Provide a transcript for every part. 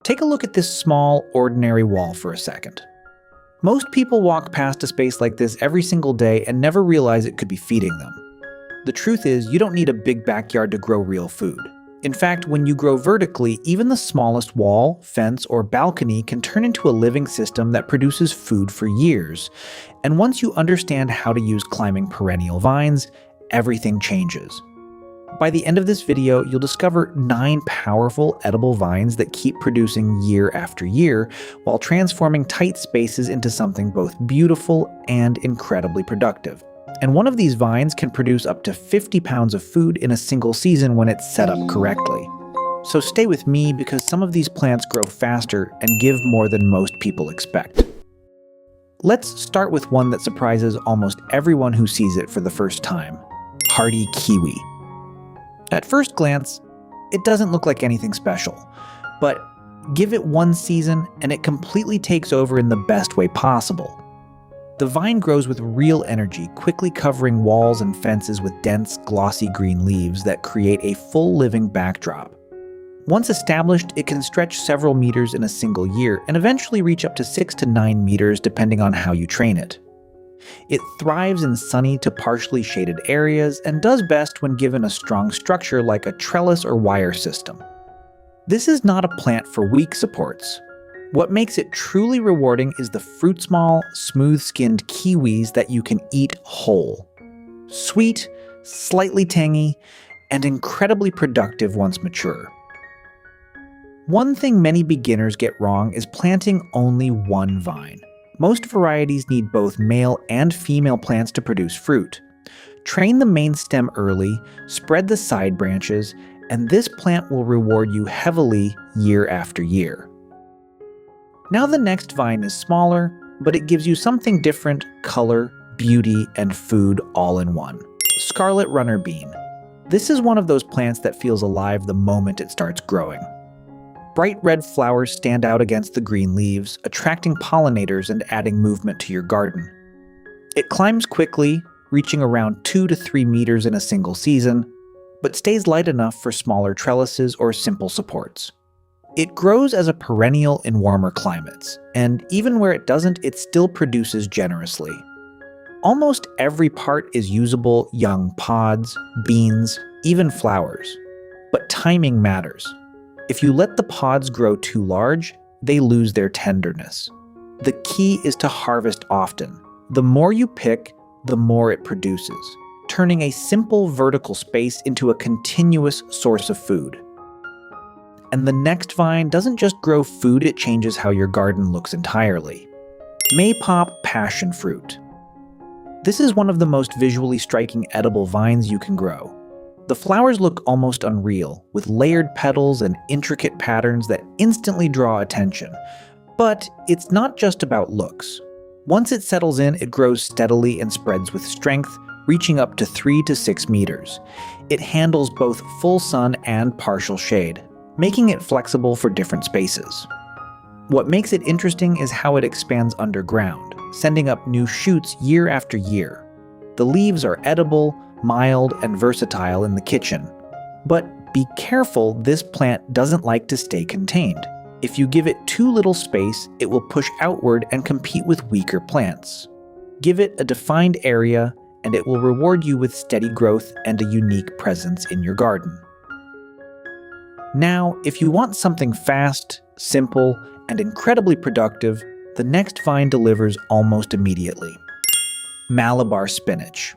Take a look at this small, ordinary wall for a second. Most people walk past a space like this every single day and never realize it could be feeding them. The truth is, you don't need a big backyard to grow real food. In fact, when you grow vertically, even the smallest wall, fence, or balcony can turn into a living system that produces food for years. And once you understand how to use climbing perennial vines, everything changes. By the end of this video, you'll discover 9 powerful edible vines that keep producing year after year, while transforming tight spaces into something both beautiful and incredibly productive. And one of these vines can produce up to 50 pounds of food in a single season when it's set up correctly. So stay with me because some of these plants grow faster and give more than most people expect. Let's start with one that surprises almost everyone who sees it for the first time: hardy kiwi. At first glance, it doesn't look like anything special, but give it one season and it completely takes over in the best way possible. The vine grows with real energy, quickly covering walls and fences with dense, glossy green leaves that create a full living backdrop. Once established, it can stretch several meters in a single year and eventually reach up to 6 to 9 meters depending on how you train it. It thrives in sunny to partially shaded areas and does best when given a strong structure like a trellis or wire system. This is not a plant for weak supports. What makes it truly rewarding is the fruit-small, smooth-skinned kiwis that you can eat whole. Sweet, slightly tangy, and incredibly productive once mature. One thing many beginners get wrong is planting only one vine. Most varieties need both male and female plants to produce fruit. Train the main stem early, spread the side branches, and this plant will reward you heavily year after year. Now the next vine is smaller, but it gives you something different: color, beauty, and food all in one. Scarlet runner bean. This is one of those plants that feels alive the moment it starts growing. Bright red flowers stand out against the green leaves, attracting pollinators and adding movement to your garden. It climbs quickly, reaching around 2 to 3 meters in a single season, but stays light enough for smaller trellises or simple supports. It grows as a perennial in warmer climates, and even where it doesn't, it still produces generously. Almost every part is usable: young pods, beans, even flowers. But timing matters. If you let the pods grow too large, they lose their tenderness. The key is to harvest often. The more you pick, the more it produces, turning a simple vertical space into a continuous source of food. And the next vine doesn't just grow food, it changes how your garden looks entirely. Maypop passion fruit. This is one of the most visually striking edible vines you can grow. The flowers look almost unreal, with layered petals and intricate patterns that instantly draw attention. But it's not just about looks. Once it settles in, it grows steadily and spreads with strength, reaching up to 3 to 6 meters. It handles both full sun and partial shade, making it flexible for different spaces. What makes it interesting is how it expands underground, sending up new shoots year after year. The leaves are edible, mild, and versatile in the kitchen. But be careful, this plant doesn't like to stay contained. If you give it too little space, it will push outward and compete with weaker plants. Give it a defined area, and it will reward you with steady growth and a unique presence in your garden. Now, if you want something fast, simple, and incredibly productive, the next vine delivers almost immediately. Malabar spinach.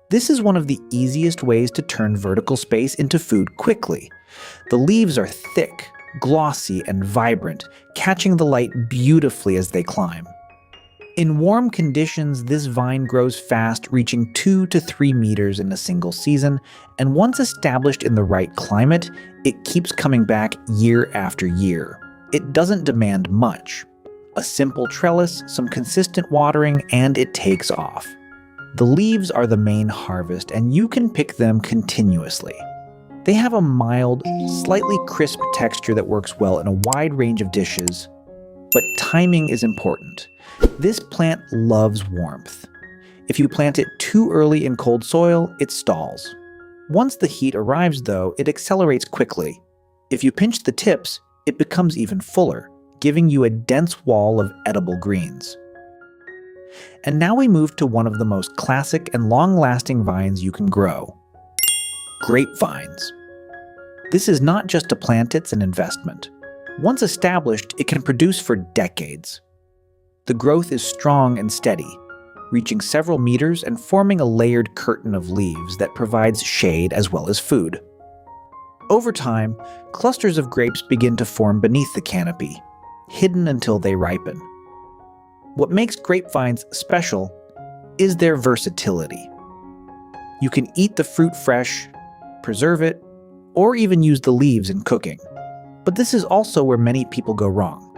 This is one of the easiest ways to turn vertical space into food quickly. The leaves are thick, glossy, and vibrant, catching the light beautifully as they climb. In warm conditions, this vine grows fast, reaching 2 to 3 meters in a single season, and once established in the right climate, it keeps coming back year after year. It doesn't demand much. A simple trellis, some consistent watering, and it takes off. The leaves are the main harvest, and you can pick them continuously. They have a mild, slightly crisp texture that works well in a wide range of dishes, but timing is important. This plant loves warmth. If you plant it too early in cold soil, it stalls. Once the heat arrives, though, it accelerates quickly. If you pinch the tips, it becomes even fuller, giving you a dense wall of edible greens. And now we move to one of the most classic and long-lasting vines you can grow: grapevines. This is not just a plant, it's an investment. Once established, it can produce for decades. The growth is strong and steady, reaching several meters and forming a layered curtain of leaves that provides shade as well as food. Over time, clusters of grapes begin to form beneath the canopy, hidden until they ripen. What makes grapevines special is their versatility. You can eat the fruit fresh, preserve it, or even use the leaves in cooking. But this is also where many people go wrong.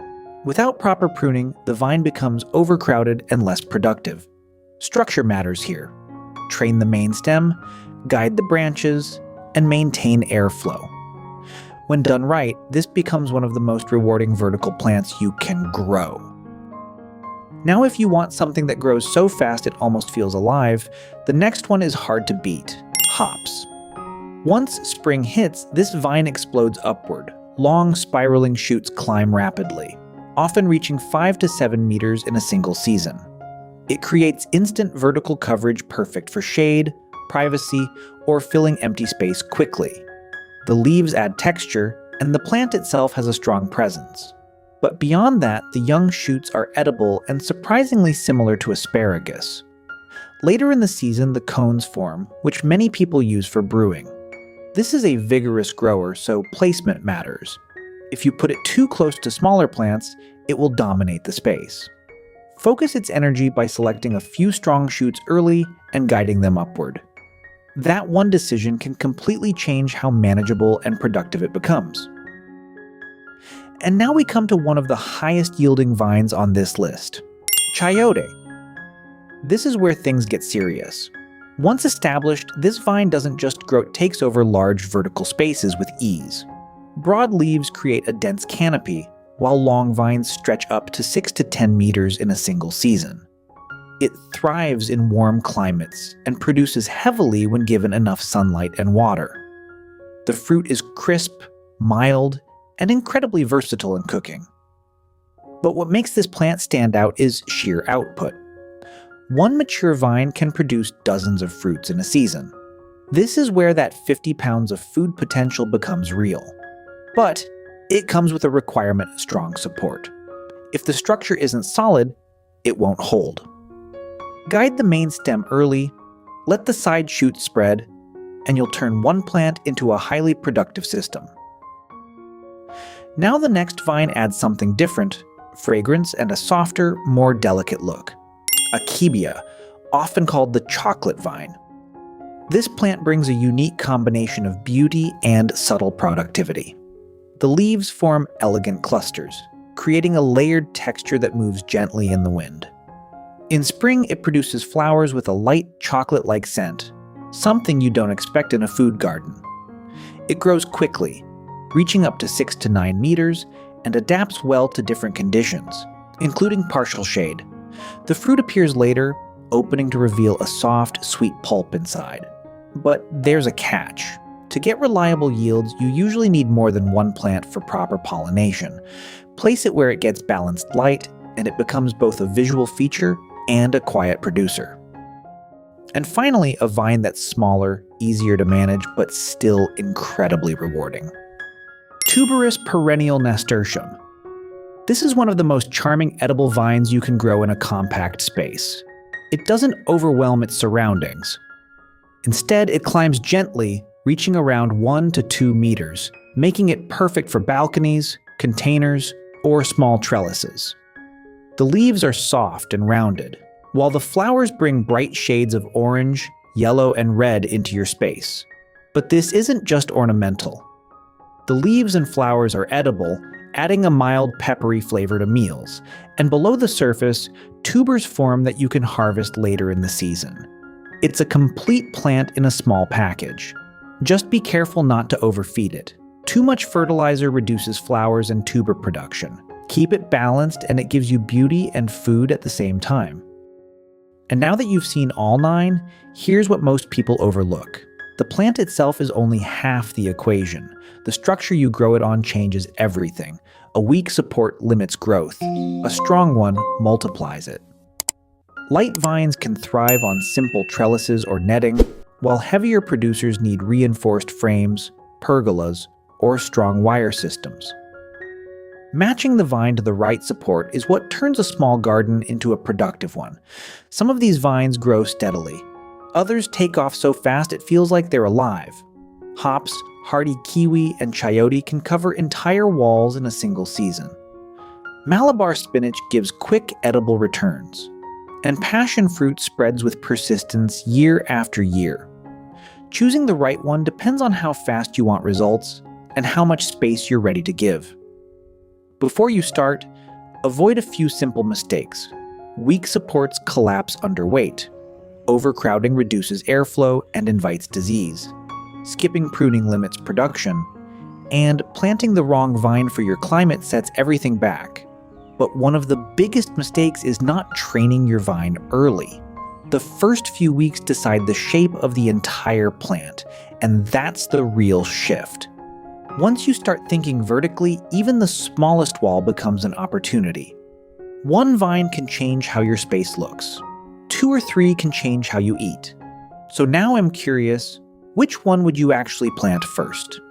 Without proper pruning, the vine becomes overcrowded and less productive. Structure matters here. Train the main stem, guide the branches, and maintain airflow. When done right, this becomes one of the most rewarding vertical plants you can grow. Now, if you want something that grows so fast it almost feels alive, the next one is hard to beat: hops. Once spring hits, this vine explodes upward. Long, spiraling shoots climb rapidly, often reaching 5 to 7 meters in a single season. It creates instant vertical coverage perfect for shade, privacy, or filling empty space quickly. The leaves add texture, and the plant itself has a strong presence. But beyond that, the young shoots are edible and surprisingly similar to asparagus. Later in the season, the cones form, which many people use for brewing. This is a vigorous grower, so placement matters. If you put it too close to smaller plants, it will dominate the space. Focus its energy by selecting a few strong shoots early and guiding them upward. That one decision can completely change how manageable and productive it becomes. And now we come to one of the highest yielding vines on this list: chayote. This is where things get serious. Once established, this vine doesn't just grow, it takes over large vertical spaces with ease. Broad leaves create a dense canopy, while long vines stretch up to 6 to 10 meters in a single season. It thrives in warm climates and produces heavily when given enough sunlight and water. The fruit is crisp, mild, and incredibly versatile in cooking. But what makes this plant stand out is sheer output. One mature vine can produce dozens of fruits in a season. This is where that 50 pounds of food potential becomes real. But it comes with a requirement of strong support. If the structure isn't solid, it won't hold. Guide the main stem early, let the side shoots spread, and you'll turn one plant into a highly productive system. Now the next vine adds something different: fragrance and a softer, more delicate look. Akebia, often called the chocolate vine. This plant brings a unique combination of beauty and subtle productivity. The leaves form elegant clusters, creating a layered texture that moves gently in the wind. In spring, it produces flowers with a light chocolate-like scent, something you don't expect in a food garden. It grows quickly, reaching up to 6 to 9 meters, and adapts well to different conditions, including partial shade. The fruit appears later, opening to reveal a soft, sweet pulp inside. But there's a catch. To get reliable yields, you usually need more than one plant for proper pollination. Place it where it gets balanced light, and it becomes both a visual feature and a quiet producer. And finally, a vine that's smaller, easier to manage, but still incredibly rewarding: tuberous perennial nasturtium. This is one of the most charming edible vines you can grow in a compact space. It doesn't overwhelm its surroundings. Instead, it climbs gently, reaching around 1 to 2 meters, making it perfect for balconies, containers, or small trellises. The leaves are soft and rounded, while the flowers bring bright shades of orange, yellow, and red into your space. But this isn't just ornamental. The leaves and flowers are edible, adding a mild peppery flavor to meals, and below the surface, tubers form that you can harvest later in the season. It's a complete plant in a small package. Just be careful not to overfeed it. Too much fertilizer reduces flowers and tuber production. Keep it balanced and it gives you beauty and food at the same time. And now that you've seen all 9, here's what most people overlook: The plant itself is only half the equation. The structure you grow it on changes everything. A weak support limits growth. A strong one multiplies it. Light vines can thrive on simple trellises or netting, while heavier producers need reinforced frames, pergolas, or strong wire systems. Matching the vine to the right support is what turns a small garden into a productive one. Some of these vines grow steadily. Others take off so fast it feels like they're alive. Hops, hardy kiwi, and chayote can cover entire walls in a single season. Malabar spinach gives quick, edible returns. And passion fruit spreads with persistence year after year. Choosing the right one depends on how fast you want results and how much space you're ready to give. Before you start, avoid a few simple mistakes. Weak supports collapse under weight. Overcrowding reduces airflow and invites disease. Skipping pruning limits production. And planting the wrong vine for your climate sets everything back. But one of the biggest mistakes is not training your vine early. The first few weeks decide the shape of the entire plant, and that's the real shift. Once you start thinking vertically, even the smallest wall becomes an opportunity. One vine can change how your space looks. 2 or 3 can change how you eat. So now I'm curious, which one would you actually plant first?